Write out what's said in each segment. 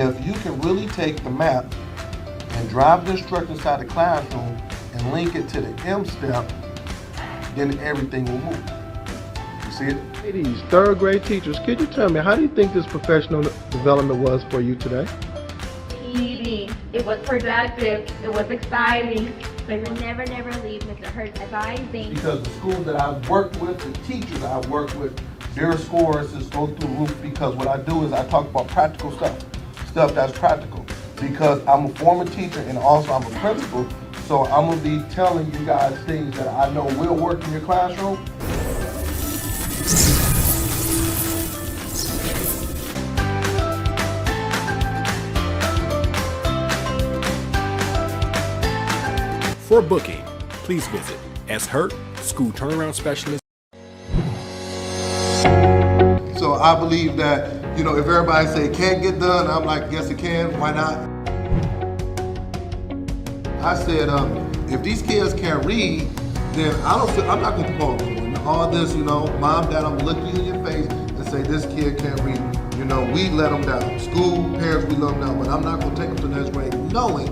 if you can really take the map and drive the instructor inside the classroom and link it to the M step, then everything will move. You see it? Ladies, third grade teachers, could you tell me, how do you think this professional development was for you today? Easy. It was productive. It was exciting. But we'll never leave Mr. Hurt's advising. Because the schools that I've worked with, the teachers I've worked with, their scores just go through the roof, because what I do is I talk about practical stuff that's practical. Because I'm a former teacher and also I'm a principal, so I'm gonna be telling you guys things that I know will work in your classroom. For booking, please visit SHURT School Turnaround Specialist. So I believe that, if everybody say it can't get done, I'm like, yes it can, why not? I said, if these kids can't read, then I'm not gonna promote them. All this, mom, dad, I'm gonna look you in your face and say this kid can't read. We let them down. School, parents, we let them down, but I'm not gonna take them to the next grade knowing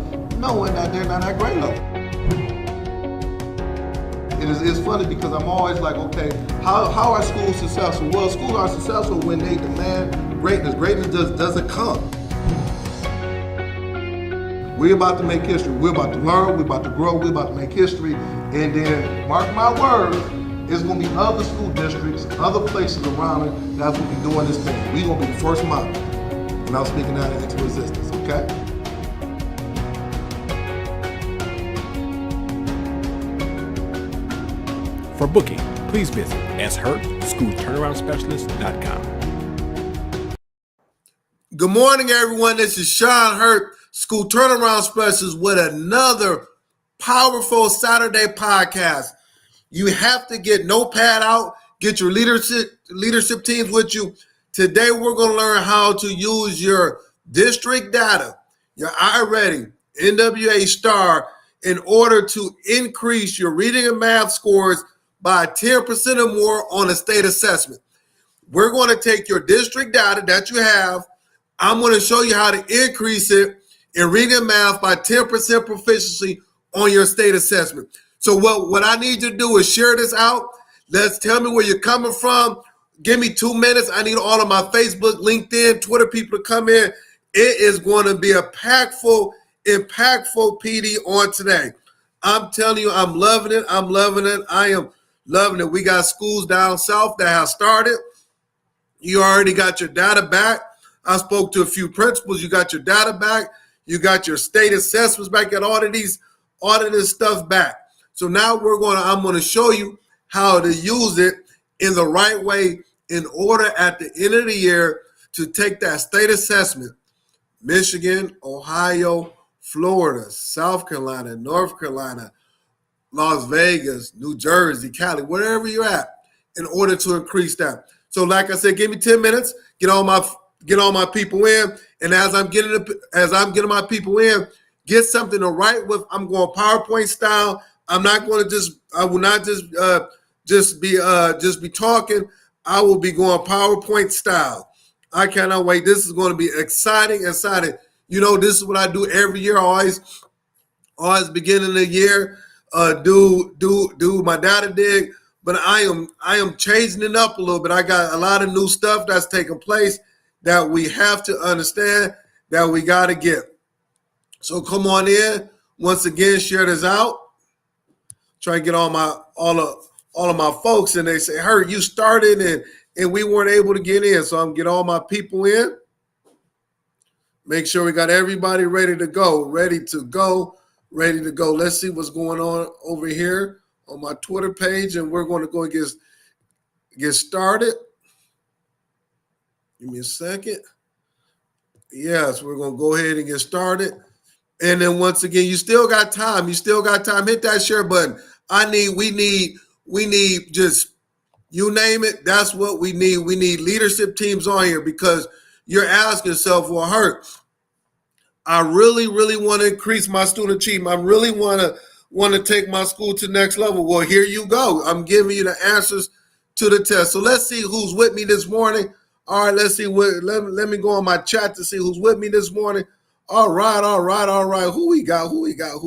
that they're not at grade level. It's funny because I'm always like, okay, how are schools successful? Well, schools are successful when they demand greatness. Greatness just doesn't come. We're about to make history. We're about to learn. We're about to grow. We're about to make history. And then, mark my word, it's going to be other school districts, other places around it that's going to be doing this thing. We're going to be the first model. And I'm speaking that into existence, okay? For booking, please visit SHURTSchoolTurnaroundSpecialist.com. Good morning, everyone. This is Sean Hurt, School Turnaround Specialist, with another powerful Saturday podcast. You have to get notepad out, get your leadership teams with you. Today, we're going to learn how to use your district data, your iReady, NWA STAR, in order to increase your reading and math scores by 10% or more on a state assessment. We're going to take your district data that you have. I'm going to show you how to increase it in reading and math by 10% proficiency on your state assessment. So what I need you to do is share this out. Let's tell me where you're coming from. Give me 2 minutes. I need all of my Facebook, LinkedIn, Twitter people to come in. It is going to be a impactful PD on today. I'm telling you, I'm loving it. I am loving it. We got schools down south that have started. You already got your data back. I spoke to a few principals. You got your data back. You got your state assessments back. Got all of this stuff back. So now I'm going to show you how to use it in the right way in order at the end of the year to take that state assessment. Michigan, Ohio, Florida, South Carolina, North Carolina, Las Vegas, New Jersey, Cali, wherever you're at, in order to increase that. So like I said, give me 10 minutes, get all my people in, and as I'm getting my people in, get something to write with. I'm going PowerPoint style. I will not just be talking. I will be going PowerPoint style. I cannot wait. This is going to be exciting. This is what I do every year. Always beginning of the year, do my data dig. But I am changing it up a little bit. I got a lot of new stuff that's taking place that we have to understand, that we got to get. So come on in. Once again, share this out. Try to get all of my folks, and they say, "Hurt, you started and we weren't able to get in." So I'm get all my people in. Make sure we got everybody ready to go. Let's see what's going on over here on my Twitter page, and we're going to go and get started. Give me a second. Yes, we're going to go ahead and get started. And then once again, you still got time. Hit that share button. We need just, you name it, that's what we need. We need leadership teams on here, because you're asking yourself, well, Hurt, I really, really want to increase my student achievement. I really want to take my school to the next level. Well, here you go. I'm giving you the answers to the test. So let's see who's with me this morning All right, let's see what. Let me go on my chat to see who's with me this morning. All right. Who we got? Who we got?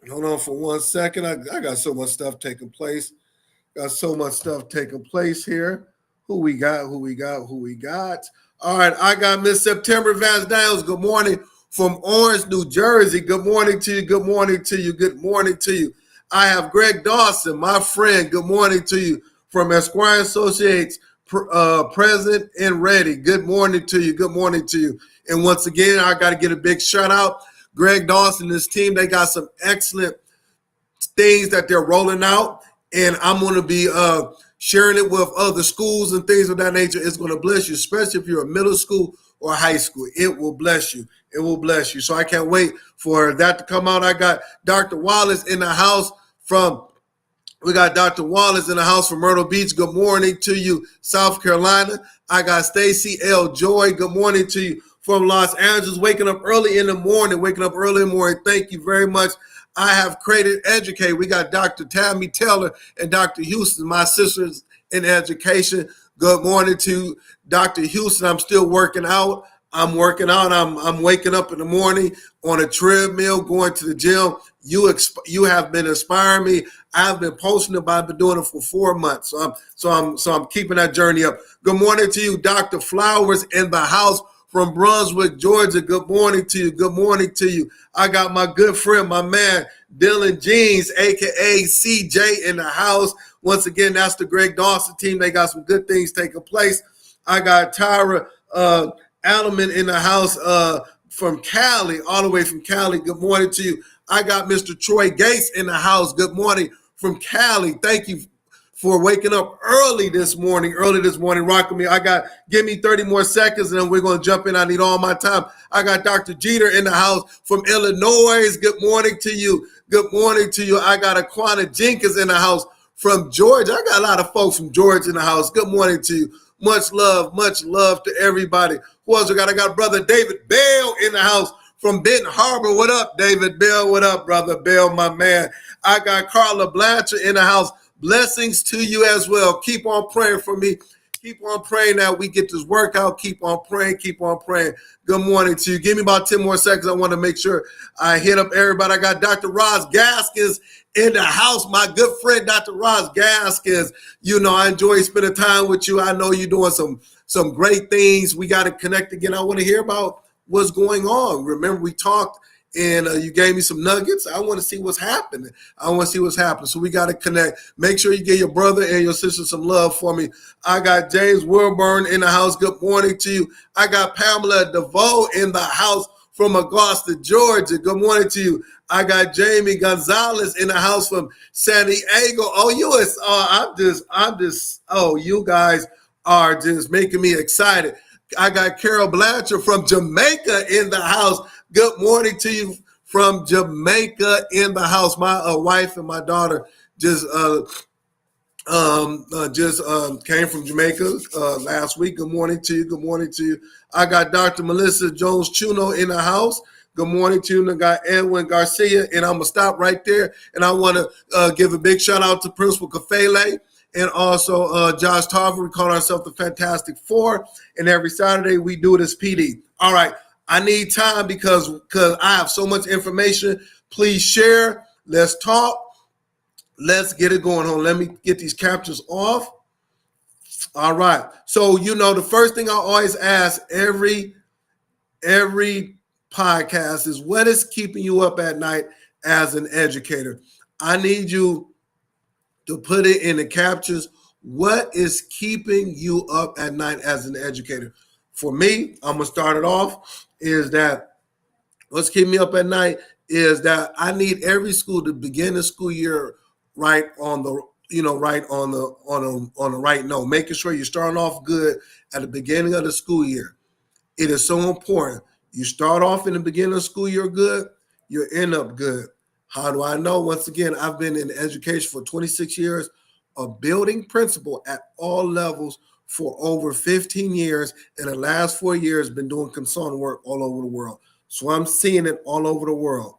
Hold on for 1 second. I got so much stuff taking place. Here. Who we got? All right, I got Miss September Vance Daniels. Good morning from Orange, New Jersey. Good morning to you. I have Greg Dawson, my friend. Good morning to you from Esquire Associates, present and ready. Good morning to you. And once again, I got to get a big shout out. Greg Dawson and his team, they got some excellent things that they're rolling out. And I'm going to be sharing it with other schools and things of that nature. It's going to bless you, especially if you're a middle school or high school. It will bless you. So I can't wait for that to come out. I got Dr. Wallace in the house from Myrtle Beach. Good morning to you, South Carolina. I got Stacy L. Joy. Good morning to you from Los Angeles. Waking up early in the morning. Thank you very much. I have created Educate. We got Dr. Tammy Taylor and Dr. Houston, my sisters in education. Good morning to Dr. Houston. I'm still working out. I'm waking up in the morning on a treadmill, going to the gym. You have been inspiring me. I've been posting it, but I've been doing it for 4 months. So I'm keeping that journey up. Good morning to you, Dr. Flowers in the house from Brunswick, Georgia. Good morning to you. I got my good friend, my man, Dylan Jeans, a.k.a. CJ, in the house. Once again, that's the Greg Dawson team. They got some good things taking place. I got Tyra Alleman in the house from Cali, all the way from Cali. Good morning to you. I got Mr. Troy Gates in the house. Good morning from Cali. Thank you for waking up early this morning, rocking me. Give me 30 more seconds and then we're going to jump in. I need all my time. I got Dr. Jeter in the house from Illinois. Good morning to you. I got Aquana Jenkins in the house from Georgia. I got a lot of folks from Georgia in the house. Good morning to you. Much love to everybody. Who else I got? I got Brother David Bell in the house from Benton Harbor. What up, David Bell? What up, Brother Bell, my man? I got Carla Blanchard in the house. Blessings to you as well. Keep on praying for me. Keep on praying that we get this workout. Keep on praying. Good morning to you. Give me about 10 more seconds. I want to make sure I hit up everybody. I got Dr. Roz Gaskins in the house. My good friend, Dr. Roz Gaskins. I enjoy spending time with you. I know you're doing some great things. We got to connect again. I want to hear about what's going on. Remember, we talked and you gave me some nuggets. I want to see what's happening. So we got to connect. Make sure you give your brother and your sister some love for me. I got James Wilburn in the house. Good morning to you. I got Pamela DeVoe in the house from Augusta, Georgia. Good morning to you. I got Jamie Gonzalez in the house from San Diego. You guys are just making me excited. I got Carol Blanchard from Jamaica in the house. Good morning to you from Jamaica in the house. My wife and my daughter just came from Jamaica last week. Good morning to you. I got Dr. Melissa Jones-Chuno in the house. Good morning to you. And I got Edwin Garcia, and I'm going to stop right there. And I want to give a big shout out to Principal Kafele and also Josh Tarver. We call ourselves the Fantastic Four. And every Saturday we do this PD. All right. I need time because I have so much information. Please share. Let's talk. Let's get it going on. Let me get these captures off. All right. So, the first thing I always ask every podcast is, what is keeping you up at night as an educator? I need you to put it in the captures. What is keeping you up at night as an educator? For me, I'm going to start it off, is that what's keeping me up at night is that I need every school to begin the school year right on the right note, making sure you're starting off good at the beginning of the school year. It is so important. You start off in the beginning of the school year good, you end up good. How do I know? Once again, I've been in education for 26 years, a building principal at all levels for over 15 years, and the last 4 years been doing consulting work all over the world. So I'm seeing it all over the world.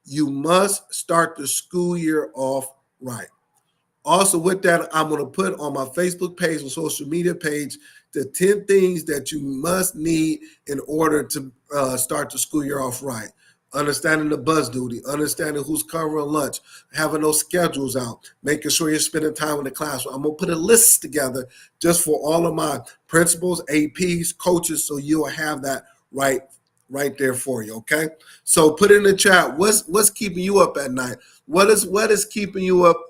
You must start the school year off right. Also, with that, I'm going to put on my Facebook page and social media page the 10 things that you must need in order to start the school year off right. Understanding the bus duty, understanding who's covering lunch, having those schedules out, making sure you're spending time in the classroom. I'm going to put a list together just for all of my principals, APs, coaches, so you'll have that right there for you, okay? So put in the chat, what's keeping you up at night? What is keeping you up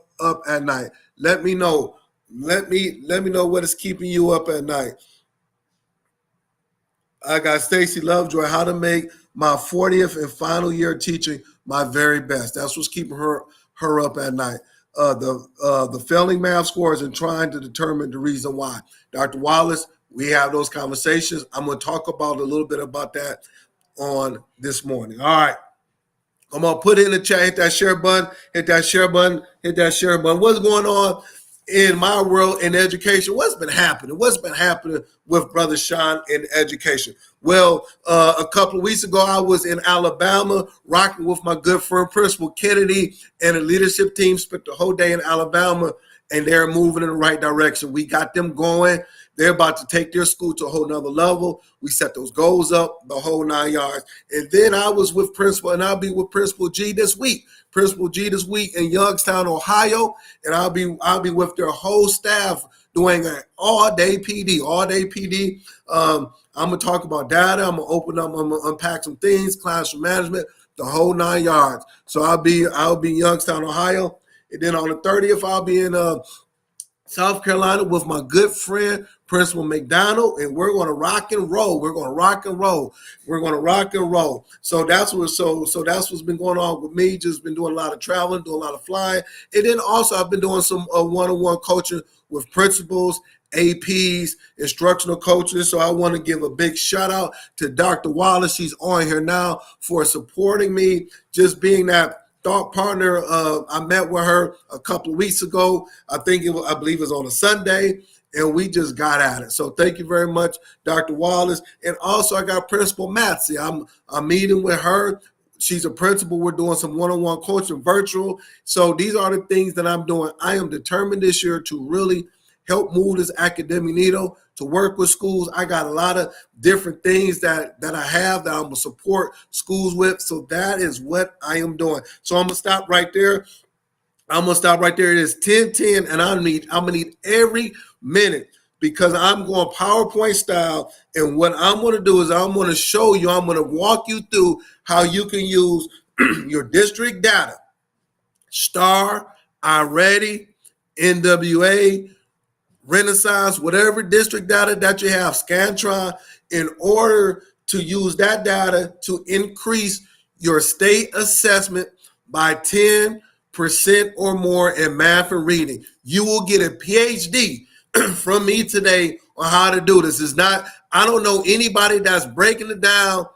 at night? Let me know. Let me know what is keeping you up at night. I got Stacy Lovejoy, how to make my 40th and final year teaching my very best. That's what's keeping her up at night. The failing math scores and trying to determine the reason why. Dr. Wallace, we have those conversations. I'm going to talk about a little bit about that on this morning. All right. I'm going to put in the chat, hit that share button, hit that share button, hit that share button. What's going on in my world in education? What's been happening? What's been happening with Brother Sean in education? Well, a couple of weeks ago, I was in Alabama rocking with my good friend, Principal Kennedy, and the leadership team. Spent the whole day in Alabama, and they're moving in the right direction. We got them going. They're about to take their school to a whole nother level. We set those goals up, the whole 9 yards. And then I was with Principal, and I'll be with Principal G this week. Principal G this week in Youngstown, Ohio, and I'll be with their whole staff doing an all-day PD. I'm gonna talk about data. I'm gonna unpack some things, classroom management, the whole 9 yards. So I'll be in Youngstown, Ohio, and then on the 30th I'll be in South Carolina with my good friend, Principal McDonald, and we're going to rock and roll. So that's what's been going on with me. Just been doing a lot of traveling, doing a lot of flying. And then also I've been doing some one-on-one coaching with principals, APs, instructional coaches. So I want to give a big shout out to Dr. Wallace. She's on here now for supporting me, just being that thought partner. I met with her a couple of weeks ago. I believe it was on a Sunday, and we just got at it. So thank you very much, Dr. Wallace. And also I got Principal Matsy. I'm meeting with her. She's a principal. We're doing some one-on-one coaching virtual. So these are the things that I'm doing. I am determined this year to really help move this academic needle, to work with schools. I got a lot of different things that I have that I'm going to support schools with. So that is what I am doing. So I'm going to stop right there. It is 10:10, and I'm going to need every minute because I'm going PowerPoint style. And what I'm going to do is I'm going to show you, I'm going to walk you through how you can use your district data, STAR, iReady, NWA, Renaissance, whatever district data that you have, Scantron, in order to use that data to increase your state assessment by 10% or more in math and reading. You will get a PhD from me today on how to do this. I don't know anybody that's breaking it down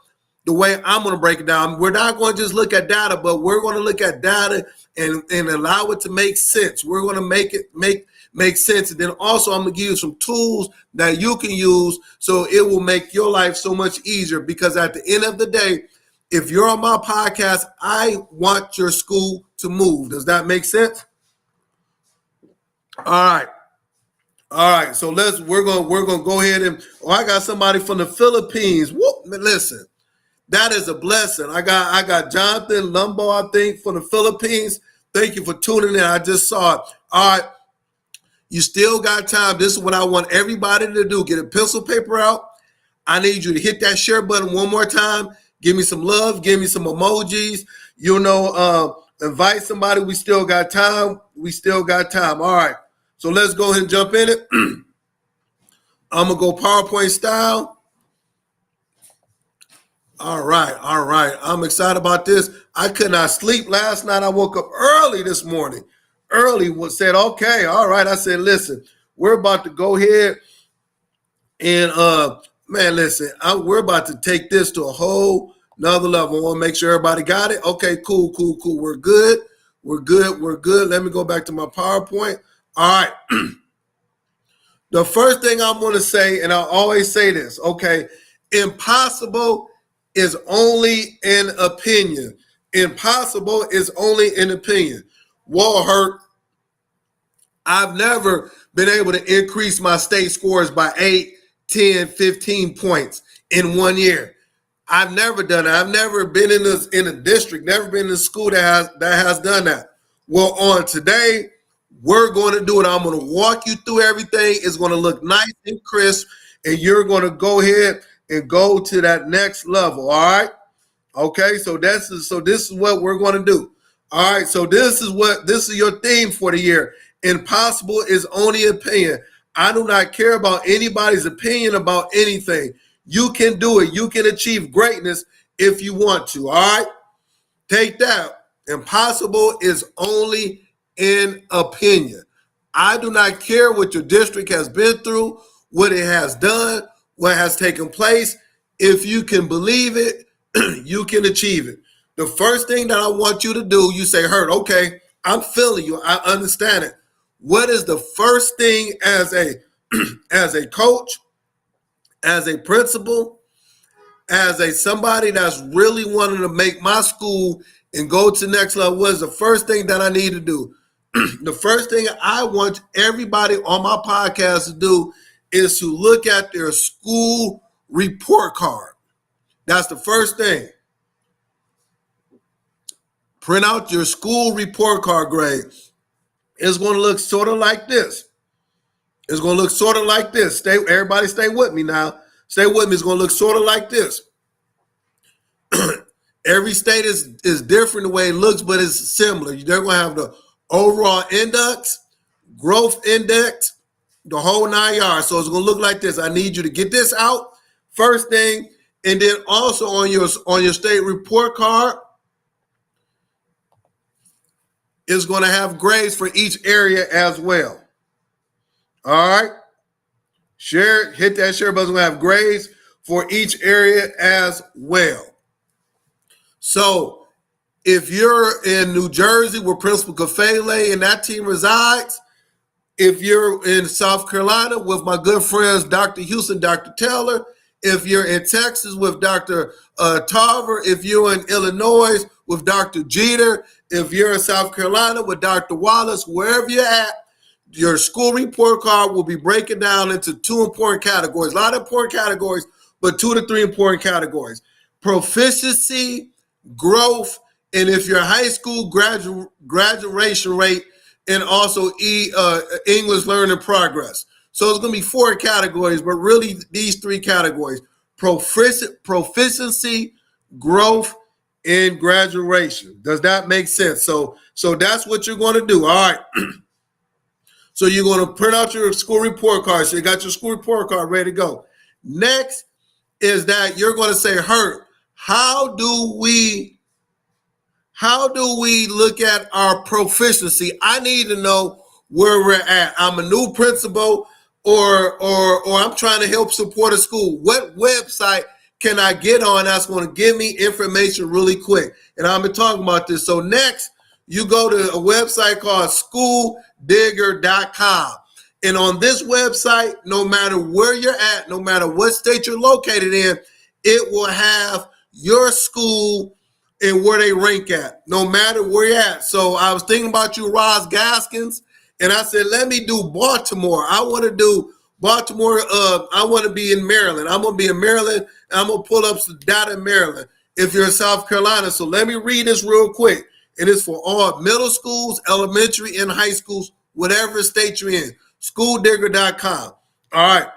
the way I'm going to break it down. We're not going to just look at data, but we're going to look at data and allow it to make sense. We're going to make it make sense. And then also I'm going to give you some tools that you can use so it will make your life so much easier, because at the end of the day, if you're on my podcast, I want your school to move. Does that make sense? All right. So we're gonna go ahead and I got somebody from the Philippines. Whoop, listen, that is a blessing. I got Jonathan Lumbo, I think, from the Philippines. Thank you for tuning in. I just saw it. All right. You still got time. This is what I want everybody to do. Get a pencil paper out. I need you to hit that share button one more time. Give me some love. Give me some emojis. Invite somebody. We still got time. All right. So let's go ahead and jump in it. I'm going to go PowerPoint style. All right. I'm excited about this. I could not sleep last night. I woke up early this morning. Said, okay, all right. I said, listen, we're about to go ahead and, we're about to take this to a whole nother level. I want to make sure everybody got it. Okay, cool. We're good. Let me go back to my PowerPoint. All right. The first thing I'm going to say, and I always say this, okay, impossible is only an opinion. Impossible is only an opinion. War hurt. I've never been able to increase my state scores by 8, 10, 15 points in 1 year. I've never done it. I've never been in a district, never been in a school that has done that. Well, on today, we're going to do it. I'm going to walk you through everything. It's going to look nice and crisp, and you're going to go ahead and go to that next level. All right. Okay. So this is what we're going to do. All right. So this is your theme for the year. Impossible is only opinion. I do not care about anybody's opinion about anything. You can do it. You can achieve greatness if you want to. All right. Take that. Impossible is only an opinion. I do not care what your district has been through, what it has done, what has taken place. If you can believe it, you can achieve it. The first thing that I want you to do, you say, Hurt, okay, I'm feeling you. I understand it. What is the first thing as a as a coach, as a principal, as a somebody that's really wanting to make my school and go to the next level? What is the first thing that I need to do? The first thing I want everybody on my podcast to do is to look at their school report card. That's the first thing. Print out your school report card grade. It's going to look sort of like this. It's going to look sort of like this. Everybody stay with me now. Stay with me. It's going to look sort of like this. Every state is different the way it looks, but it's similar. They're going to have the overall index, growth index, the whole 9 yards. So it's going to look like this. I need you to get this out first thing, and then also on your state report card, is going to have grades for each area as well. All right. Hit that share button. We're going to have grades for each area as well. So if you're in New Jersey where Principal Kafele and that team resides, if you're in South Carolina with my good friends, Dr. Houston, Dr. Taylor, if you're in Texas with Dr. Tarver, if you're in Illinois with Dr. Jeter, if you're in South Carolina with Dr. Wallace, wherever you're at, your school report card will be breaking down into 2 important categories. A lot of important categories, but 2 to 3 important categories. Proficiency, growth, and if your high school graduation rate, and also English learning progress. So it's going to be 4 categories, but really these 3 categories: proficiency, growth, and graduation. Does that make sense? So that's what you're going to do. All right. So you're going to print out your school report card. So you got your school report card ready to go. Next is that you're going to say, Hurt, how do we look at our proficiency? I need to know where we're at. I'm a new principal or I'm trying to help support a school. What website can I get on that's going to give me information really quick? And I've been talking about this. So next, you go to a website called schooldigger.com. And on this website, no matter where you're at, no matter what state you're located in, it will have your school and where they rank at, no matter where you're at. So I was thinking about you, Roz Gaskins, and I said, let me do Baltimore. I want to do Baltimore. I want to be in Maryland. I'm going to be in Maryland, and I'm going to pull up some data in Maryland if you're in South Carolina. So let me read this real quick. It is for all middle schools, elementary, and high schools, whatever state you're in. Schooldigger.com. All right.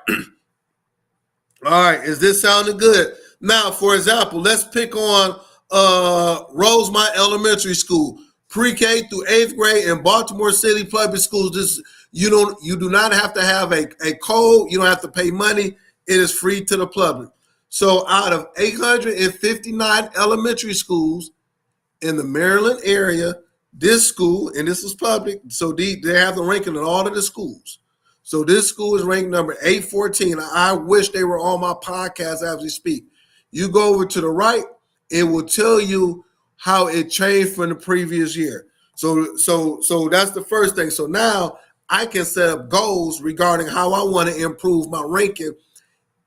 All right. Is this sounding good? Now, for example, let's pick on Rosemont Elementary School, pre-K through 8th grade in Baltimore City Public Schools. This you do not have to have a code. You don't have to pay money. It is free to the public. So out of 859 elementary schools in the Maryland area, this school, and this is public, so they have the ranking in all of the schools. So this school is ranked number 814. I wish they were on my podcast as we speak. You go over to the right, it will tell you how it changed from the previous year. So that's the first thing. So now I can set up goals regarding how I want to improve my ranking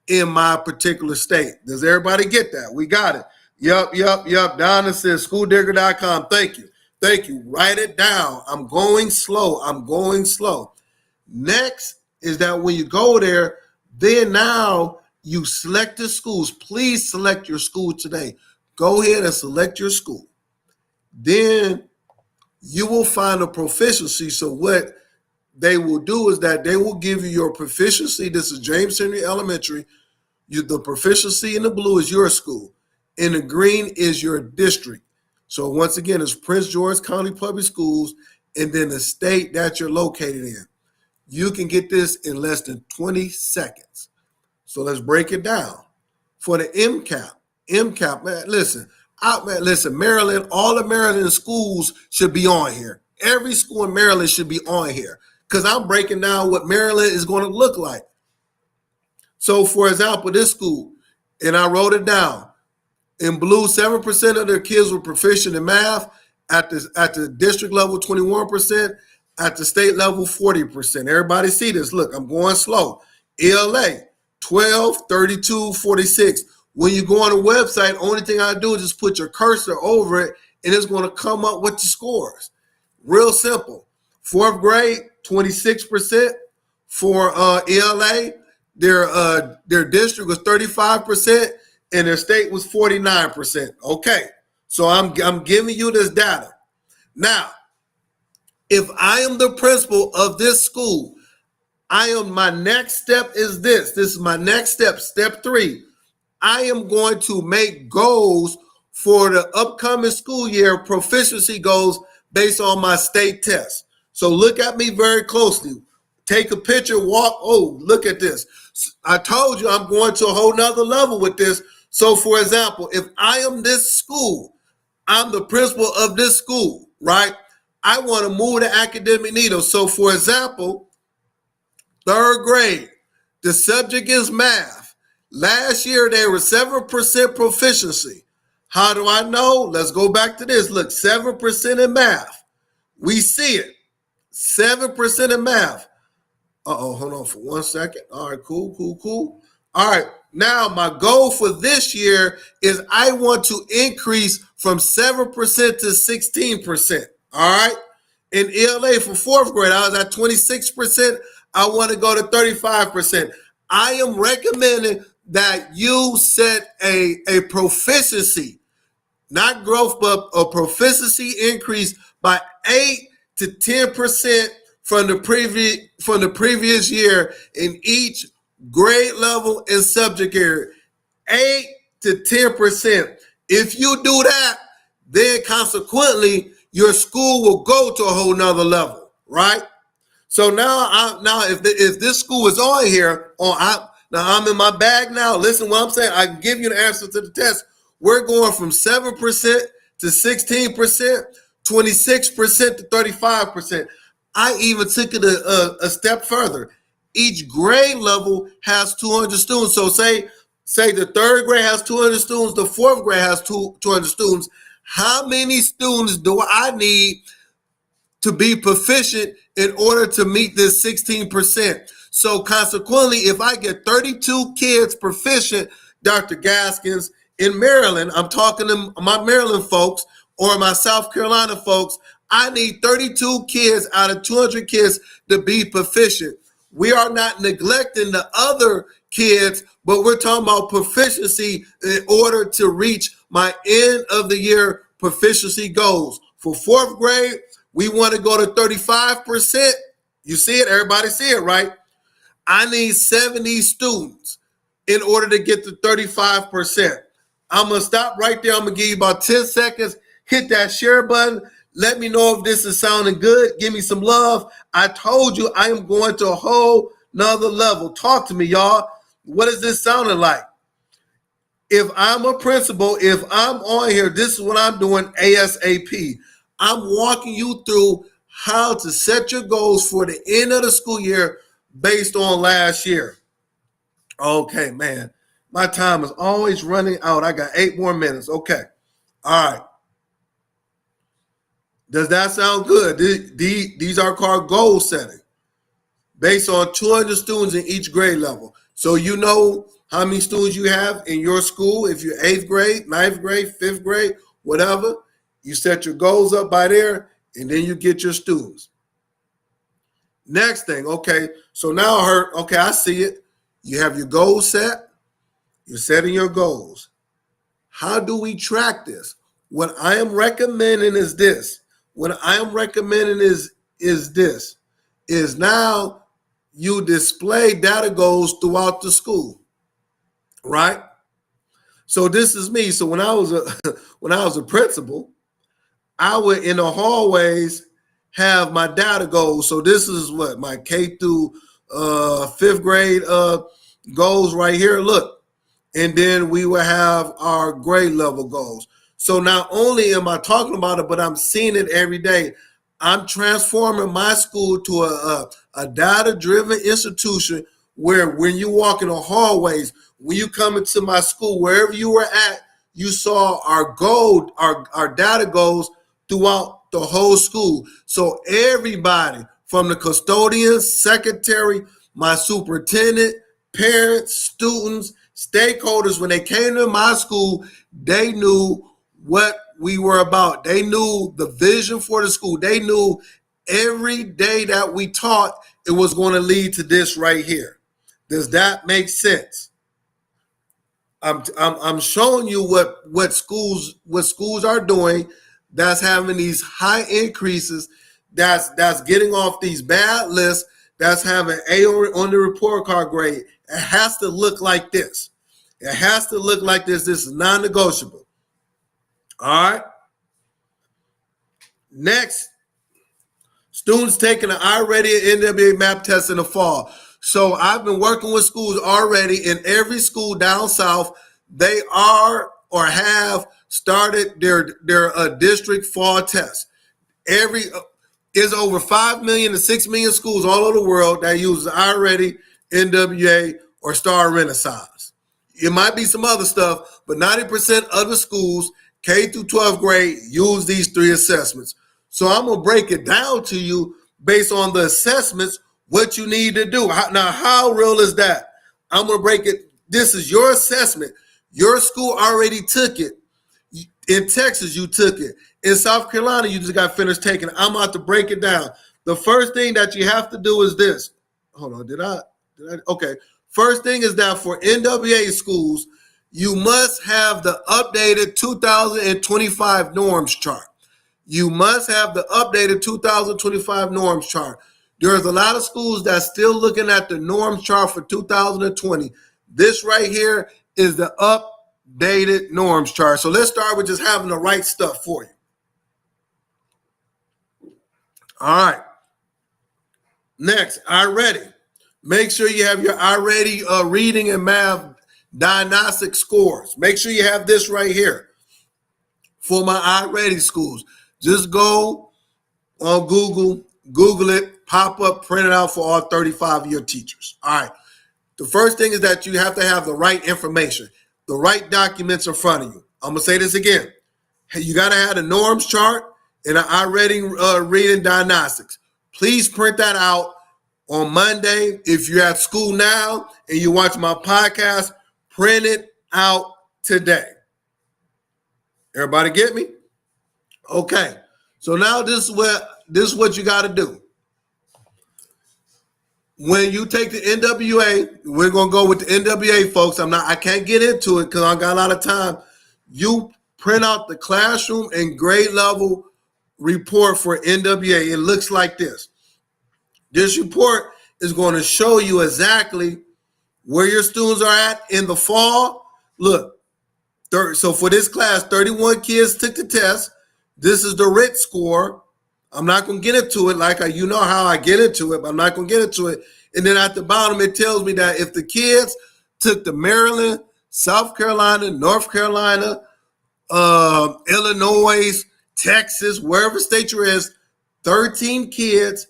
in my particular state. Does everybody get that? We got it. Yup. Donna says schooldigger.com. Thank you. Thank you. Write it down. I'm going slow. I'm going slow. Next is that when you go there, then now you select the schools. Please select your school today. Go ahead and select your school. Then you will find a proficiency. So what they will do is that they will give you your proficiency. This is James Henry Elementary. The proficiency in the blue is your school. In the green is your district. So once again, it's Prince George County Public Schools and then the state that you're located in. You can get this in less than 20 seconds. So let's break it down. For the MCAP, man, listen, Maryland, all the Maryland schools should be on here. Every school in Maryland should be on here because I'm breaking down what Maryland is going to look like. So, for example, this school, and I wrote it down. In blue, 7% of their kids were proficient in math. At the district level, 21%. At the state level, 40%. Everybody see this. Look, I'm going slow. ELA, 12, 32, 46. When you go on the website, only thing I do is just put your cursor over it, and it's going to come up with the scores. Real simple. Fourth grade, 26%. For ELA, their district was 35%, and their state was 49%. Okay, so I'm giving you this data. Now, if I am the principal of this school, my next step is this. This is my next step, step 3. I am going to make goals for the upcoming school year, proficiency goals based on my state test. So look at me very closely. Take a picture, walk. Oh, look at this. I told you I'm going to a whole nother level with this. So for example, if I am this school, I'm the principal of this school, right? I want to move the academic needle. So for example, 3rd grade, the subject is math. Last year, they were 7% proficiency. How do I know? Let's go back to this. Look, 7% in math. We see it. 7% in math. Hold on for 1 second. All right, cool. All right, now my goal for this year is I want to increase from 7% to 16%. All right. In ELA for 4th grade, I was at 26%. I want to go to 35%. I am recommending that you set a proficiency, not growth, but a proficiency increase by 8 to 10% from the previous year in each grade level and subject area. 8 to 10%. If you do that, then consequently your school will go to a whole nother level, right? So now if this school is on here, I'm in my bag now. Listen what I'm saying. I can give you the answer to the test. We're going from 7% to 16%, 26% to 35%. I even took it a step further. Each grade level has 200 students. So say the 3rd grade has 200 students, the 4th grade has 200 students. How many students do I need to be proficient in order to meet this 16%? So consequently, if I get 32 kids proficient, Dr. Gaskins, in Maryland, I'm talking to my Maryland folks or my South Carolina folks, I need 32 kids out of 200 kids to be proficient. We are not neglecting the other kids, but we're talking about proficiency in order to reach my end of the year proficiency goals. For 4th grade, we want to go to 35%. You see it? Everybody see it, right? I need 70 students in order to get to 35%. I'm going to stop right there. I'm going to give you about 10 seconds. Hit that share button. Let me know if this is sounding good. Give me some love. I told you I am going to a whole nother level. Talk to me, y'all. What is this sounding like? If I'm a principal, if I'm on here, this is what I'm doing ASAP. I'm walking you through how to set your goals for the end of the school year based on last year. Okay, man. My time is always running out. I got 8 more minutes. Okay. All right. Does that sound good? These are called goal setting based on 200 students in each grade level. So you know how many students you have in your school. If you're 8th grade, 9th grade, 5th grade, whatever, You set your goals up by there, and then you get your students. Next thing, okay, so now I see it. You have your goals set. You're setting your goals. How do we track this? What I am recommending is this. What I am recommending is this. Is now you display data goals throughout the school, right? So this is me. So when I was a principal, I would in the hallways have my data goals. So this is what my K through fifth grade goals right here. Look. And then we will have our grade level goals. So not only am I talking about it, but I'm seeing it every day. I'm transforming my school to a data-driven institution where when you walk in the hallways, when you come into my school, wherever you were at, you saw our data goals throughout the whole school. So everybody from the custodian, secretary, my superintendent, parents, students, stakeholders, when they came to my school, they knew what we were about. They knew the vision for the school. They knew every day that we taught, it was going to lead to this right here. Does that make sense? I'm showing you what schools are doing that's having these high increases, that's getting off these bad lists, that's having A on the report card grade. It has to look like this. It has to look like this. This is non-negotiable. All right. Next, students taking an iReady and NWA MAP test in the fall. So I've been working with schools already. In every school down south, they are or have started their district fall test. Is over 5 million to 6 million schools all over the world that use iReady, NWA, or Star Renaissance. It might be some other stuff, but 90% of the schools, K through 12th grade, use these three assessments. So I'm going to break it down to you based on the assessments, what you need to do. Now, how real is that? I'm going to break it. This is your assessment. Your school already took it. In Texas, you took it. In South Carolina, you just got finished taking it. I'm about to break it down. The first thing that you have to do is this. Hold on, did I? Okay. First thing is that for NWA schools, you must have the updated 2025 norms chart. You must have the updated 2025 norms chart. There's a lot of schools that's still looking at the norms chart for 2020. This right here is the updated norms chart. So let's start with just having the right stuff for you. All right. Next, iReady. Make sure you have your iReady reading and math diagnostic scores. Make sure you have this right here for my iReady schools. Just go on Google it, pop up, print it out for all 35 of your teachers. All right. The first thing is that you have to have the right information, the right documents in front of you. I'm going to say this again. Hey, you got to have the norms chart and an iReady reading diagnostics. Please print that out on Monday. If you're at school now and you watch my podcast, print it out today. Everybody get me? Okay. So now this is what you got to do. When you take the NWA, we're gonna go with the NWA, folks. I can't get into it because I got a lot of time. You print out the classroom and grade level report for NWA. It looks like this. This report is going to show you exactly where your students are at in the fall. Look, so for this class, 31 kids took the test. This is the RIT score. I'm not going to get into it you know how I get into it, but I'm not going to get into it. And then at the bottom, it tells me that if the kids took the Maryland, South Carolina, North Carolina, Illinois, Texas, wherever state you're in, 13 kids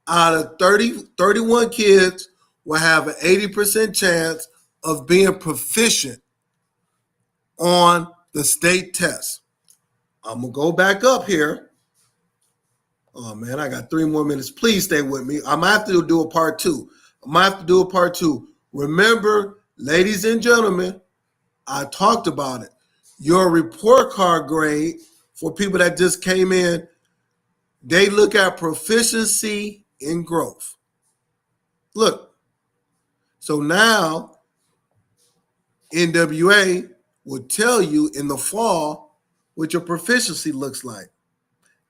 out of 31 kids will have an 80% chance of being proficient on the state test. I'm going to go back up here. Oh, man, I got 3 more minutes. Please stay with me. I might have to do a part 2. Remember, ladies and gentlemen, I talked about it. Your report card grade for people that just came in, they look at proficiency in growth. Look, so now NWA will tell you in the fall what your proficiency looks like.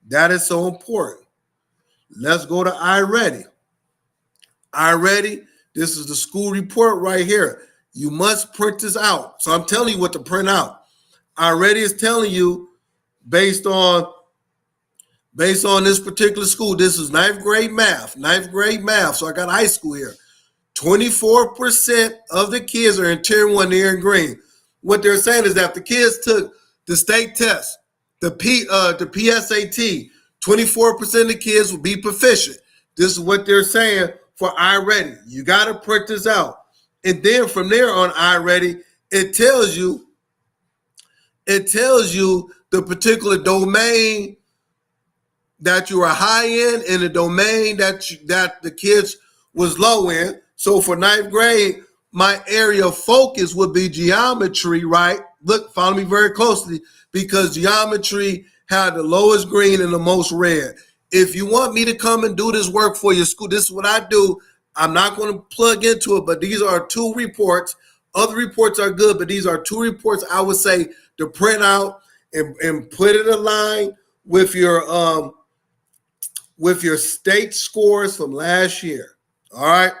That is so important. Let's go to iReady. iReady, this is the school report right here. You must print this out. So I'm telling you what to print out. iReady is telling you based on this particular school, this is ninth grade math. So I got high school here. 24% of the kids are in tier 1 there in green. What they're saying is that if the kids took the state test, the PSAT, 24% of the kids will be proficient. This is what they're saying for iReady. You got to print this out. And then from there on iReady, it tells you the particular domain that you are high in and the domain that the kids was low in. So for ninth grade, my area of focus would be geometry, right? Look, follow me very closely, because geometry had the lowest green and the most red. If you want me to come and do this work for your school, this is what I do. I'm not going to plug into it, but these are 2 reports. Other reports are good, but these are 2 reports I would say to print out and put it in line with your state scores from last year. All right.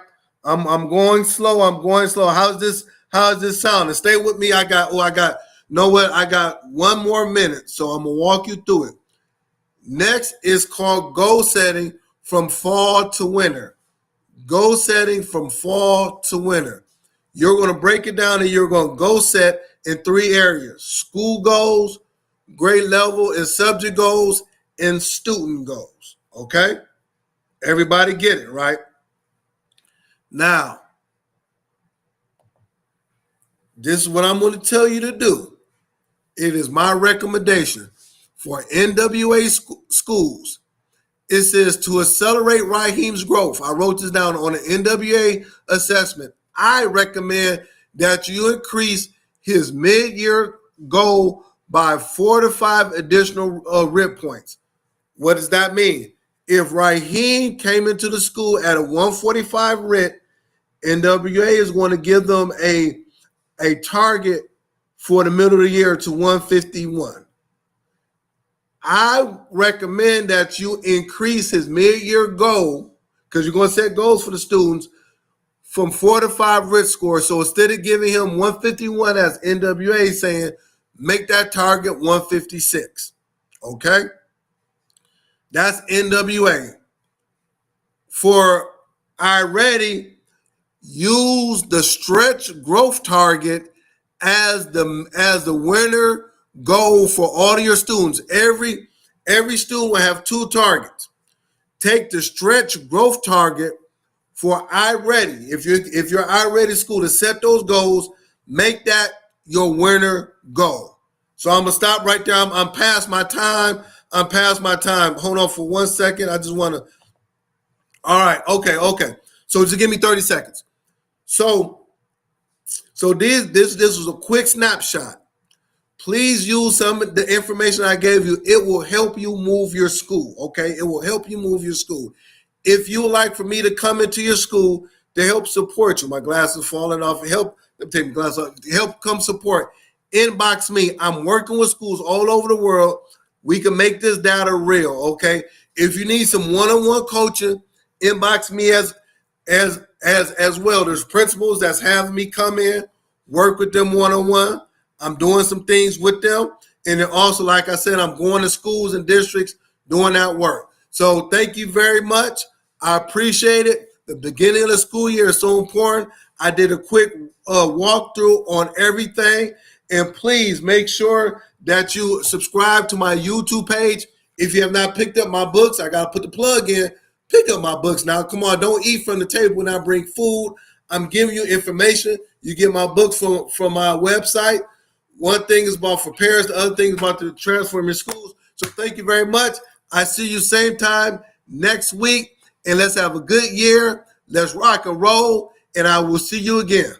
I'm going slow. How's this sound? And stay with me. I got one more minute, so I'm gonna walk you through it. Next is called goal setting from fall to winter. Goal setting from fall to winter. You're gonna break it down and you're gonna goal set in 3 areas: school goals, grade level and subject goals, and student goals. Okay? Everybody get it, right? Now, this is what I'm going to tell you to do. It is my recommendation for NWA schools. It says to accelerate Raheem's growth. I wrote this down on an NWA assessment. I recommend that you increase his mid-year goal by 4 to 5 additional RIT points. What does that mean? If Raheem came into the school at a 145 RIT, NWA is going to give them a target for the middle of the year to 151. I recommend that you increase his mid-year goal, because you're going to set goals for the students, from 4 to 5 RIT scores. So instead of giving him 151 as NWA saying, make that target 156. Okay? That's NWA. For iReady, use the stretch growth target as the winner goal for all of your students. Every student will have 2 targets. Take the stretch growth target for iReady. If you're iReady school to set those goals, make that your winner goal. So I'm gonna stop right there. I'm past my time. Hold on for 1 second. I just want to. All right. Okay. So just give me 30 seconds. So this was a quick snapshot. Please use some of the information I gave you. It will help you move your school, okay? It will help you move your school. If you would like for me to come into your school to help support you, my glasses falling off, let me take my glasses off, help come support, inbox me. I'm working with schools all over the world. We can make this data real, okay? If you need some one-on-one coaching, inbox me as well. There's principals that's having me come in, work with them one-on-one. I'm doing some things with them. And then also, like I said, I'm going to schools and districts doing that work. So thank you very much. I appreciate it. The beginning of the school year is so important. I did a quick walkthrough on everything. And please make sure that you subscribe to my YouTube page. If you have not picked up my books, I got to put the plug in. Pick up my books now. Come on, don't eat from the table when I bring food. I'm giving you information. You get my books from my website. One thing is about for parents. The other thing is about the transform your schools. So thank you very much. I see you same time next week. And let's have a good year. Let's rock and roll. And I will see you again.